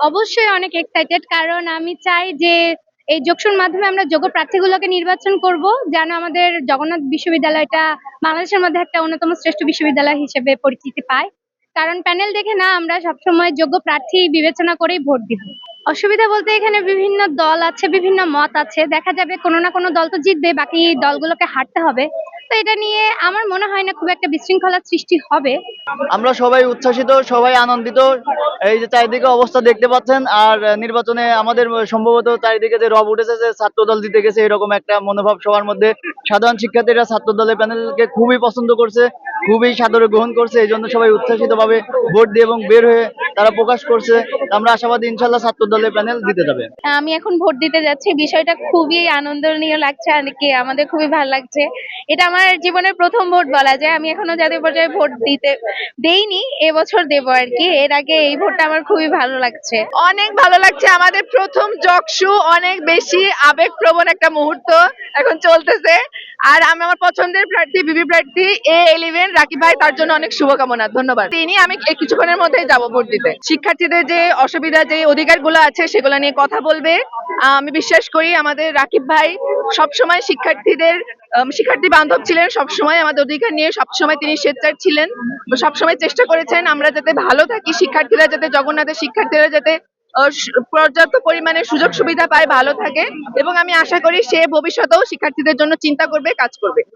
অবশ্যই অনেক এক্সাইটেড, কারণ আমি চাই যে এই যোগসুর মাধ্যমে আমরা যোগ্য প্রার্থীগুলোকে নির্বাচন করব, যেন আমাদের জগন্নাথ বিশ্ববিদ্যালয়টা বাংলাদেশের মধ্যে একটা অন্যতম শ্রেষ্ঠ বিশ্ববিদ্যালয় হিসেবে পরিচিতি পায়। কারণ প্যানেল দেখে না, আমরা সবসময় যোগ্য প্রার্থী বিবেচনা করেই ভোট দিব। অসুবিধা বলতে এখানে বিভিন্ন দল আছে, বিভিন্ন মত আছে, দেখা যাবে কোনো না কোনো দল তো জিতবে, বাকি দলগুলোকে হারতে হবে। তো এটা নিয়ে আমার মনে হয় না খুব একটা বিশৃঙ্খলার সৃষ্টি হবে। আমরা সবাই উচ্ছ্বাসিত, সবাই আনন্দিত। এই যে চারিদিকে অবস্থা দেখতে পাচ্ছেন, আর নির্বাচনে আমাদের সম্ভবত চারিদিকে যে রব উঠেছে যে ছাত্র দল জিতে গেছে, এরকম একটা মনোভাব সবার মধ্যে। সাধারণ শিক্ষার্থীরা ছাত্র দলের প্যানেলকে খুবই পছন্দ করছে, খুবই সাদরে গ্রহণ করছে, এই জন্য সবাই উচ্ছ্বাসিত ভাবে ভোট দিয়ে এবং বের হয়ে তারা প্রকাশ করছে। আমরা আশাবাদী ইনশাল্লাহ ছাত্র দলের প্যানেল জিতে যাবে। আমি এখন ভোট দিতে যাচ্ছি, বিষয়টা খুবই আনন্দনীয় লাগছে আর কি, আমাদের খুবই ভালো লাগছে। এটা আমার জীবনের প্রথম ভোট বলা যায়। আমি এখনো জাতীয় পর্যায়ে ভোট দেইনি, এবছর দেবো আর কি। এর আগে এই ভোটটা আমার খুবই ভালো লাগছে। অনেক ভালো লাগছে, আমাদের প্রথম জকসু, অনেক বেশি আবেগপ্রবণ একটা মুহূর্ত এখন চলতেছে। আর আমি আমার পছন্দের প্রার্থী বিবি প্রার্থী A11 রাকিব ভাই, তার জন্য অনেক শুভকামনা, ধন্যবাদ। তিনি আমি এই কিছুক্ষণের মধ্যেই যাব ভোট দিতে। শিক্ষার্থীদের যে অসুবিধা, যে অধিকারগুলো আছে সেগুলো নিয়ে কথা বলবে। আমি বিশ্বাস করি আমাদের রাকিব ভাই সবসময় শিক্ষার্থী বান্ধব ছিলেন, সবসময় আমাদের অধিকার নিয়ে সবসময় তিনি সোচ্চার ছিলেন, সবসময় চেষ্টা করেছেন আমরা যাতে ভালো থাকি, শিক্ষার্থীরা যাতে, জগন্নাথের শিক্ষার্থীরা যাতে পর্যাপ্ত পরিমাণে সুযোগ সুবিধা পায়, ভালো থাকে। এবং আমি আশা করি সে ভবিষ্যতেও শিক্ষার্থীদের জন্য চিন্তা করবে, কাজ করবে।